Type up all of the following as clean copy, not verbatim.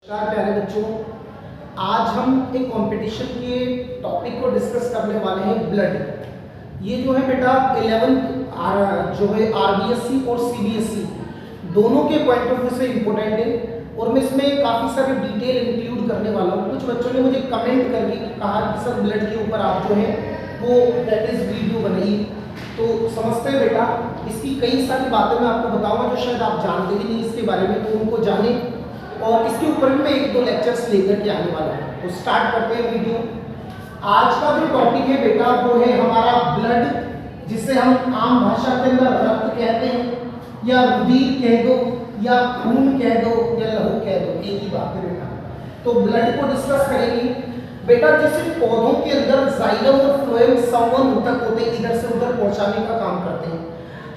नमस्कार प्यारे बच्चों, आज हम एक कंपटीशन के टॉपिक को डिस्कस करने वाले हैं ब्लड। ये जो है बेटा 11th जो है आरबीएससी और सीबीएसई दोनों के पॉइंट ऑफ व्यू से इम्पोर्टेंट है और मैं इसमें काफ़ी सारे डिटेल इंक्लूड करने वाला हूँ। कुछ बच्चों ने मुझे कमेंट करके कहा कि सर ब्लड के ऊपर आप जो है वो दैट इज वीडियो बनाइए, तो समझते हैं बेटा इसकी कई सारी बातें मैं आपको बताऊंगा जो शायद आप जानते भी नहीं इसके बारे में, तो उनको जाने और इसके ऊपर भी मैं एक दो लेक्चर्स लेकर के आने वाला हूँ। तो स्टार्ट करते हैं वीडियो। आज का जो टॉपिक है बेटा वो है हमारा ब्लड, जिसे हम आम भाषा के अंदर रक्त कहते हैं या रुधिर कह दो या खून कह दो या लहू कह दो, एक ही बात है बेटा। तो ब्लड को डिस्कस करेंगे बेटा। जैसे पौधों के अंदर जाइलम और फ्लोएम संवहन ऊतक होते हैं, इधर से उधर पहुंचाने का काम करते हैं।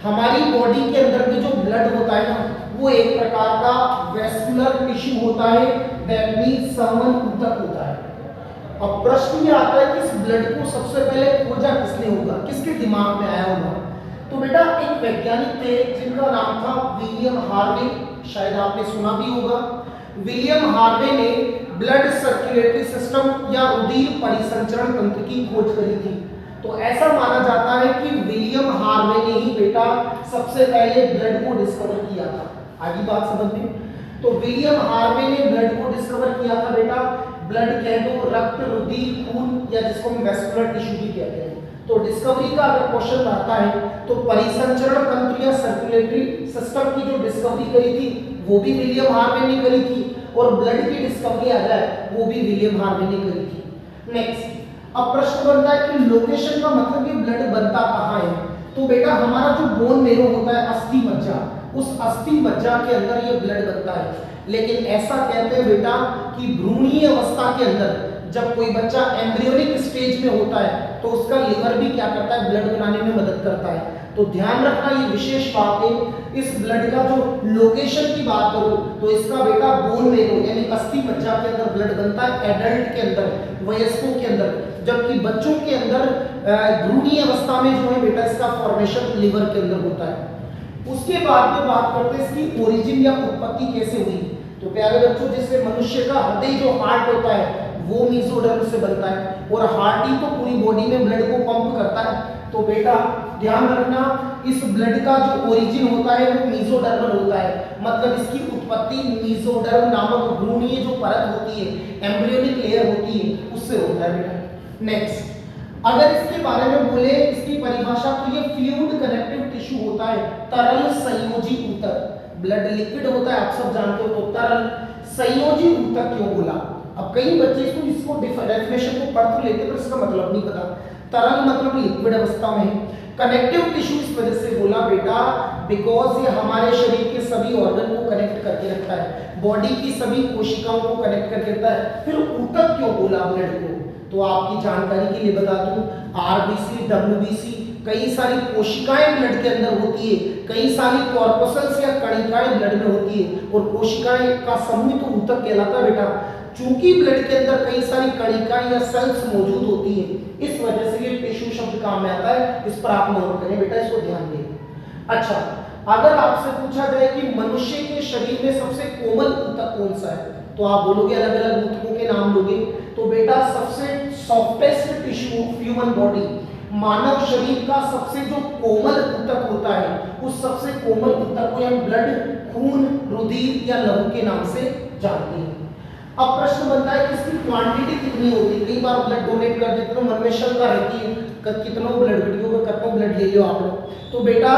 हमारी बॉडी के अंदर भी जो ब्लड होता है ना, वो एक प्रकार का वेस्कुलर टिश्यू होता है, दैट मींस संवहन ऊतक होता है। अब प्रश्न ये आता है कि इस ब्लड को सबसे पहले खोजा किसने होगा, किसके दिमाग में आया होगा। तो बेटा एक वैज्ञानिक थे जिनका नाम था विलियम हार्वे, शायद आपने सुना भी होगा। विलियम हार्वे ने ब्लड सर्कुलेटरी सिस्टम या रुधिर परिसंचरण तंत्र की खोज करी थी। तो ऐसा माना जाता है कि विलियम हार्वे ने ही बेटा सबसे पहले ब्लड को डिस्कवर किया था। आगे बात समझ में। तो विलियम हार्वे ने ब्लड को डिस्कवर किया था बेटा। ब्लड कह दो, रक्त, रुधिर, खून या जिसको हम वेस्कुलर टिश्यू भी कहते हैं। तो डिस्कवरी का अगर क्वेश्चन आता है तो परिसंचरण तंत्र या सर्कुलेटरी सिस्टम की जो डिस्कवरी करी थी वो भी विलियम हार्वे ने करी थी, और ब्लड की डिस्कवरी आ जाए वो भी विलियम हार्वे ने करी थी। नेक्स्ट, अब प्रश्न बनता है कि लोकेशन का मतलब ये ब्लड बनता कहाँ है। तो बेटा हमारा जो बोन मेरो होता है, अस्थि मज्जा, उस अस्थि मज्जा के अंदर ये ब्लड बनता है। लेकिन ऐसा कहते हैं बेटा कि भ्रूणीय अवस्था के अंदर जब कोई बच्चा एम्ब्रियोनिक स्टेज में होता है तो उसका लिवर भी क्या करता है, ब्लड बनाने में मदद करता है। तो ध्यान रखना ये विशेष बात है। इस ब्लड का जो लोकेशन की बात करूं तो इसका बेटा बोन मेरो यानी अस्थि मज्जा के अंदर ब्लड बनता है, एडल्ट के अंदर, वयस्कों के अंदर, जबकि बच्चों के अंदर भ्रूणीय अवस्था में जो है बेटा इसका फॉर्मेशन लिवर के अंदर होता है। उसके बाद में बात करते हैं इसकी ओरिजिन या उत्पत्ति कैसे हुई। तो प्यारे बच्चों, जैसे मनुष्य का हृदय जो हार्ट होता है वो मेसोडर्म से बनता है, और हार्ट ही तो पूरी बॉडी में ब्लड को पंप करता है। तो बेटा ध्यान रखना इस ब्लड का जो ओरिजिन होता है वो मेसोडर्मल होता है, मतलब इसकी उत्पत्ति मेसोडर्म नामक भ्रूणीय जो परत होती है, एम्ब्रियोनिक लेयर होती है, उससे होता है बेटा। नेक्स्ट, अगर इसके बारे में बोले इसकी परिभाषा तो ये फ्लूइड कनेक्टिव टिश्यू होता है, तरल संयोजी ऊतक। ब्लड लिक्विड होता है आप सब जानते हो, तो तरल संयोजी ऊतक क्यों बोला। अब कई बच्चे इसको डेफिनेशन को पढ़ तो लेते पर इसका मतलब नहीं पता। तरल मतलब लिक्विड अवस्था में, कनेक्टिव टिश्यू इस वजह से बोला बेटा बिकॉज ये हमारे शरीर के सभी ऑर्गन को कनेक्ट करके रखता है, बॉडी की सभी कोशिकाओं को कनेक्ट करके रखता है। फिर ऊतक क्यों बोला ब्लड को, तो आपकी जानकारी के लिए बता दूं, आरबीसी, डब्ल्यूबीसी, कई सारी कोशिकाएं ब्लड के अंदर होती है, कई सारी कॉर्पसल्स या कणिकाएं ब्लड में होती है, और कोशिकाएं का समूह तो ऊतक कहलाता है बेटा। चूंकि ब्लड के अंदर कई सारी कणिकाएं या सेल्स मौजूद होती है, इस वजह से ये टिश्यू शब्द काम में आता है। इस पर आप नोट करें बेटा, इसको ध्यान दें। अच्छा, अगर आपसे पूछा जाए कि मनुष्य के शरीर में सबसे कोमल ऊतक कौन सा है, तो आप बोलोगे अलग अलग ऊतकों के नाम लोगे। तो बेटा सबसे सॉफ्टेस्ट टिश्यू ह्यूमन बॉडी, मानव शरीर का सबसे जो कोमल ऊतक होता है, उस सबसे कोमल ऊतक को हम ब्लड, खून, रुधिर या लहू के नाम से जानते हैं। अब प्रश्न बनता है कि इसकी क्वांटिटी कितनी होती है। कई बार ब्लड डोनेट कर देते हो, मन में शंका रहती है कितनों ब्लड वीडियो का कितनों ब्लड ले लो आप लोग। तो बेटा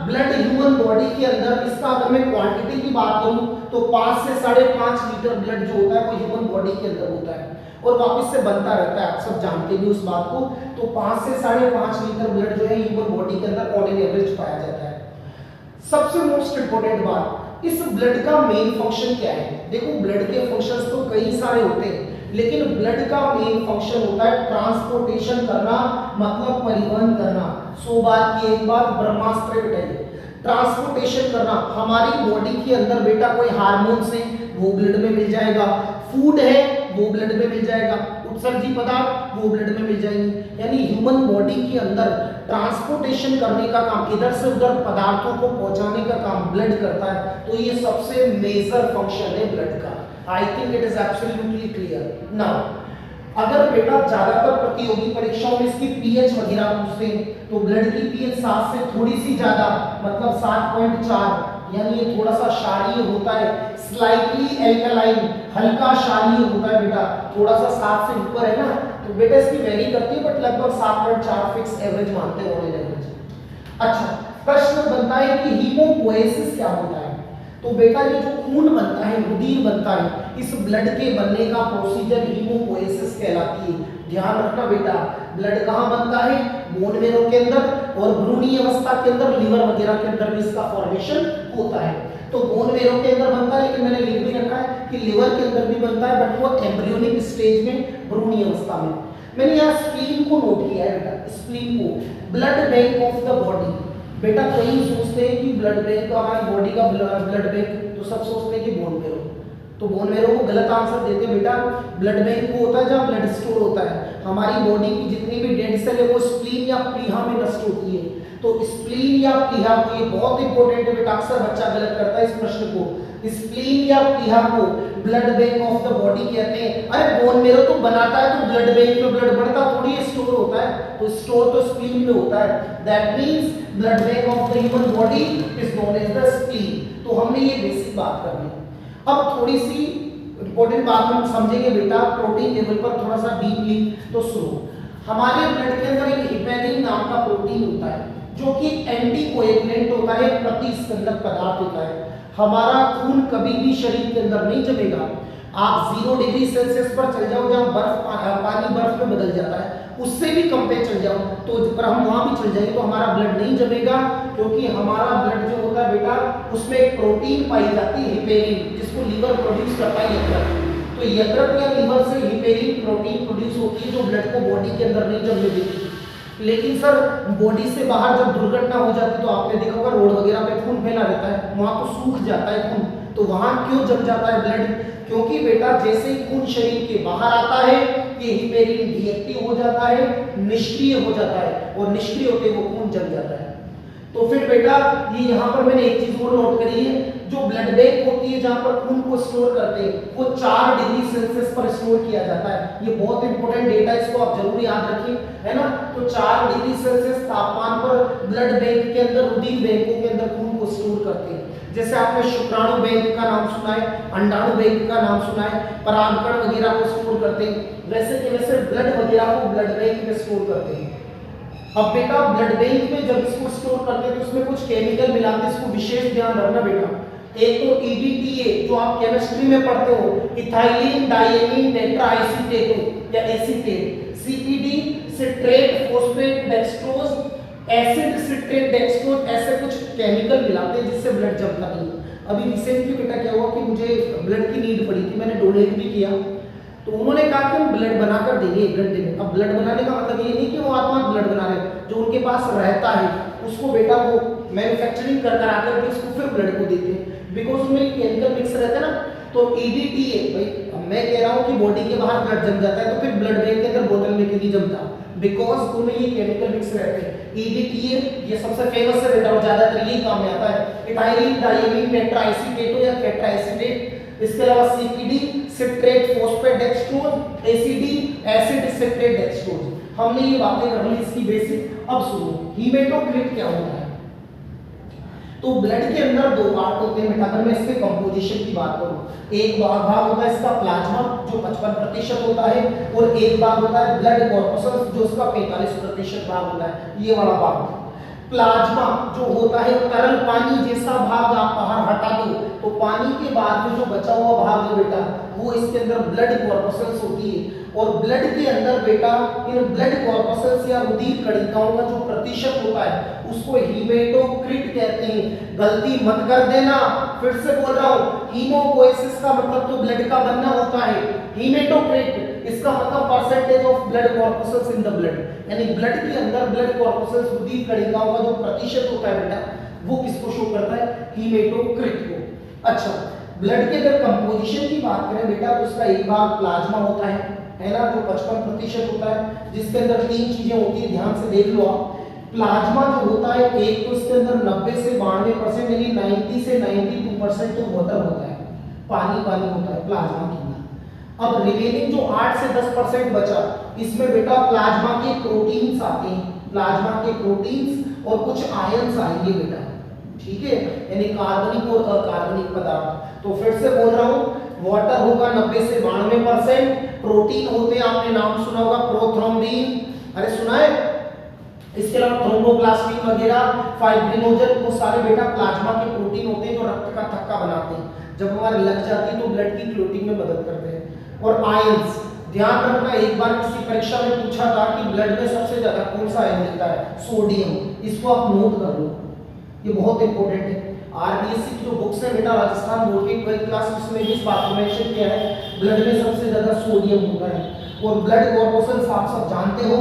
ब्लड ह्यूमन बॉडी के अंदर इसका अगर मैं क्वांटिटी की बात करूं तो 5 से 5.5 लीटर ब्लड जो होता है वो ह्यूमन बॉडी के अंदर होता है, और वापस से बनता रहता है, आप सब जानते भी उस बात को। तो 5 से 5.5 लीटर ब्लड जो है ह्यूमन बॉडी के अंदर ऑन एन एवरेज पाया जाता है। सबसे मोस्ट इंपोर्टेंट बात, इस ब्लड का मेन फंक्शन क्या है। देखो ब्लड के फंक्शंस तो कई सारे होते हैं, लेकिन ब्लड का मेन फंक्शन होता है ट्रांसपोर्टेशन करना, मतलब परिवहन करना। 100 बात की एक बात ब्रह्मास्त्र बताइए, ट्रांसपोर्टेशन करना। हमारी बॉडी के अंदर बेटा कोई हार्मोन्स है वो ब्लड में मिल जाएगा, फूड है वो ब्लड में मिल जाएगा, उत्सर्जी पदार्थ वो ब्लड में मिल जाएंगे। यानी ह्यूमन बॉडी के अंदर ट्रांसपोर्टेशन करने का काम, इधर से उधर पदार्थों को पहुंचाने का काम ब्लड करता है। तो ये सबसे मेजर फंक्शन है ब्लड का। I think it is absolutely clear. Now अगर बेटा ज्यादातर प्रतियोगी परीक्षाओं में इसकी पीएच वगैरह पूछते हैं तो ब्लड की पीएच 7 से थोड़ी सी ज्यादा, मतलब 7.4, यानी ये थोड़ा सा क्षारीय होता है, स्लाइटली एल्कलाइन, हल्का क्षारीय होता है बेटा, थोड़ा सा 7 से ऊपर है ना, तो बेटा इसकी वेरी करती है, बट लगभग 7.4 फिक्स एवरेज मानते हैं ऑन एवरेज। अच्छा, प्रश्न बनता है कि हीमोपोएसिस क्या होता है? तो बेटा ये जो खून बनता है, रुधिर बनता है, इस ब्लड के बनने का प्रोसीजर हीमोपोएसिस कहलाती है। ध्यान रखना बेटा, ब्लड कहाँ बनता है? बोन मेरो के अंदर, और भ्रूणीय अवस्था के अंदर लीवर वगैरह के अंदर भी इसका फॉर्मेशन होता है। तो बोन मेरो के अंदर बनता है, लेकिन मैंने लिख भी रखा है कि लीवर के अंदर भी बनता है, बट वो एम्ब्रियोनिक स्टेज में, भ्रूणीय अवस्था में। मैंने यहाँ स्प्लीन को नोट किया है बेटा, स्प्लीन को, blood bank of the body. बेटा कई सोचते हैं कि ब्लड बैंक तो हमारी बॉडी का ब्लड बैंक, तो सब सोचते हैं कि बोन मेरो, तो बोन मेरो को गलत आंसर देते हैं बेटा। ब्लड बैंक वो होता है जहाँ ब्लड स्टोर होता है। हमारी बॉडी की जितनी भी डेड सेल है वो स्प्लीन या प्लीहा में नष्ट होती है। तो स्प्लीन या प्लीहा को, ये बहुत इंपॉर्टेंट है बेटा, अक्सर बच्चा गलत करता है इस प्रश्न को। स्प्लीन या प्लीहा को blood bank of the body कहते हैं। अरे बोन मेरो तो बनाता है तो ब्लड बैंक में ब्लड बढ़ता थोड़ी स्टोर होता है, तो स्टोर तो स्प्लीन में होता है। That means blood bank of the human body is known as the spleen. तो हमने ये बेसिक बात कर ली। अब थोड़ी सी इंपॉर्टेंट बात हम समझेंगे बेटा, प्रोटीन लेवल पर थोड़ा सा डीपली। तो सुनो, हमारे ब्लड के अंदर एक हिपेरिन नाम का प्रोटीन होता है जो कि एंटीकोएगुलेंट होता है, प्रतिस्कंदक पदार्थ होता है। हमारा खून कभी भी शरीर के अंदर नहीं जमेगा। आप 0 डिग्री सेल्सियस पर चल जाओ जहाँ पानी बर्फ में बदल जाता है, उससे भी कम पे चल जाओ तो पर हम वहां भी चल जाएंगे तो हमारा ब्लड नहीं जमेगा, क्योंकि हमारा ब्लड जो होता है बेटा उसमें एक प्रोटीन पाई जाती है हिपेरिन, जिसको लीवर प्रोड्यूस करता है, यकृत। तो यकृत या लीवर से हिपेरिन प्रोटीन प्रोड्यूस होती है जो ब्लड को बॉडी के अंदर नहीं जमने देती। लेकिन सर बॉडी से बाहर जब दुर्घटना हो जाती है तो आपने देखा होगा रोड वगैरह पे खून फैला रहता है, वहां तो सूख जाता है खून, तो वहां क्यों जम जाता है ब्लड? क्योंकि बेटा जैसे ही खून शरीर के बाहर आता है ये हिपेरिन डीएक्टिव हो जाता है, निष्क्रिय हो जाता है, और निष्क्रिय होते वो खून जम जाता है। तो फिर बेटा ये यहाँ पर मैंने एक चीज और नोट करी है, जो ब्लड बैंक होती है जहाँ पर खून को स्टोर करते हैं वो 4 डिग्री सेल्सियस पर स्टोर किया जाता है। ये बहुत इंपॉर्टेंट डेटा, इसको आप जरूर याद रखिए, है ना। तो 4 डिग्री सेल्सियस तापमान पर ब्लड बैंक के अंदर, रुधिर बैंकों के अंदर खून को स्टोर करते हैं। जैसे आपने शुक्राणु बैंक का नाम सुना है, अंडाणु बैंक का नाम सुना है, परागकण वगैरह को स्टोर करते हैं, वैसे के वैसे ब्लड वगैरह को ब्लड बैंक में स्टोर करते हैं। अब बेटा ब्लड बैंक में जब इसको स्टोर करते हैं तो उसमें कुछ केमिकल मिलाते हैं, इसको विशेष ध्यान रखना बेटा। एक तो EDTA जो आप केमिस्ट्री में पढ़ते हो, इथाइलिन डाइएमीन टेट्राएसीटेट या acetate, CPD citrate phosphate dextrose, acid citrate dextrose, ऐसे कुछ केमिकल मिलाते हैं जिससे ब्लड जमता नहीं। अभी रिसेंटली बेटा क्या हुआ कि मुझे ब्लड की नीड पड़ी थी, मैंने डोनेट भी किया, तो उन्होंने कहा कि हम ब्लड बनाकर देंगे 1 घंटे में। अब ब्लड बनाने का मतलब ये नहीं कि वो आत्मा ब्लड बना रहे, जो उनके पास रहता है उसको बेटा वो मैन्युफैक्चरिंग कर आकर के उसको फिर ब्लड को देते हैं, बिकॉज उनमें केमिकल मिक्स रहता है ना। तो EDTA भाई, अब मैं कह रहा हूँ कि बॉडी के बाहर ब्लड जम जाता है तो फिर ब्लड बैंक के अंदर बोतल में क्यों नहीं जमता? बिकॉज उनमें ये केमिकल मिक्स रहते हैं। EDTA ये सबसे फेमस है बेटा और ज्यादातर यही काम में आता है, इथाइलिन डाइएमीन टेट्राएसीटेट या टेट्राएसीटेट। इसके अलावा CPD citrate phosphate dextrose, ACD acid citrate dextrose. हमने ये बातें कर ली इसकी बेसिक। अब सुनो हीमेटोक्रिट क्या होता है। तो ब्लड के अंदर 2 पार्ट होते हैं बेटा, अगर मैं इसके कंपोजिशन की बात करूं, एक भाग होता है इसका प्लाज्मा जो 55% होता है, और एक भाग होता है ब्लड कॉर्पसल्स जो उसका 45% भाग होता है, ये वाला भाग। प्लाज्मा जो होता है तरल पानी जैसा भाग आप बाहर हटा दो तो पानी के बाद में जो बचा हुआ भाग है बेटा वो इसके अंदर ब्लड कॉर्पसल्स होती है। और ब्लड के अंदर बेटा इन ब्लड कॉर्पसल्स या रुधिर कणिकाओं का जो प्रतिशत होता है उसको हीमेटोक्रिट कहते हैं। गलती मत कर देना, फिर से बोल रहा हूँ, हीमोपोएसिस का मतलब तो ब्लड का बनना होता है, हीमेटोक्रिट इसका मतलब percentage of blood corpuscles in the blood, यानी ब्लड के अंदर ब्लड कॉर्पसल्स रुधिर कणिकाओं का जो प्रतिशत होता है बेटा वो किसको शो करता है? हीमेटोक्रिट को। अच्छा, ब्लड के अगर कंपोजिशन की बात करें बेटा तो उसका एक भाग प्लाज्मा होता है ना, जो 55% होता है, जिसके अंदर 3 चीजें होती है, ध्यान से देख लो आप। प्लाज्मा जो होता है एक तो इसके अंदर 90 से 92% यानी 90 से 92% तो वाटर होता है, पानी पानी होता है प्लाज्मा के अंदर। अब रिमेनिंग जो 8 से 10% बचा, इसमें बेटा प्लाज्मा के प्रोटीन्स आते हैं, प्लाज्मा के प्रोटीन्स और कुछ आयंस आएंगे बेटा, ठीक है, यानी कार्बनिक और अकार्बनिक पदार्थ। तो फिर से बोल रहा हूं, वाटर होगा 90 से 92%, प्रोटीन होते हैं, आपने नाम सुना होगा प्रोथ्रोम्बिन, अरे सुना है, इसके अलावा थ्रोम्बोप्लास्टिन वगैरह, फाइब्रिनोजन, वो सारे बेटा प्लाज्मा के प्रोटीन होते हैं जो रक्त का थक्का बनाते हैं, जब हमारे लग जाती है तो ब्लड की क्लोटिंग में मदद करते हैं। और आयंस, ध्यान रखना, एक बार किसी परीक्षा में पूछा था कि ब्लड में सबसे ज्यादा कौन सा आयन मिलता है, सोडियम, इसको आप नोट कर लो, ये बहुत इंपॉर्टेंट है। आरबीएससी की जो बुक्स है बेटा राजस्थान बोर्ड की 12th क्लास, उसमें भी इस बात को मेंशन किया है, ब्लड में सबसे ज्यादा सोडियम होता है। और ब्लड कॉर्पोरेशंस आप सब जानते हो,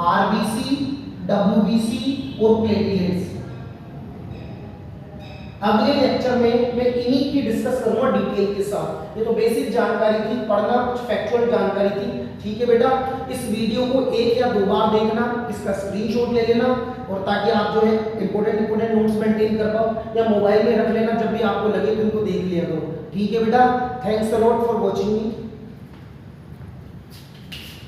आरबीसी, डब्ल्यूबीसी और प्लेटलेट्स। अगले लेक्चर में मैं इन्हीं की डिस्कस करूंगा डिटेल के साथ। ये तो बेसिक जानकारी थी, पढ़ना कुछ फैक्चुअल जानकारी थी, ठीक है बेटा। इस वीडियो को 1 या 2 बार देखना, इसका स्क्रीनशॉट ले लेना, और ताकि आप जो है इंपॉर्टेंट नोट्स मेंटेन कर पाओ, या मोबाइल में रख लेना, जब भी आपको लगे तो इनको देख लिया करो, ठीक है बेटा। Thanks a lot for watching me.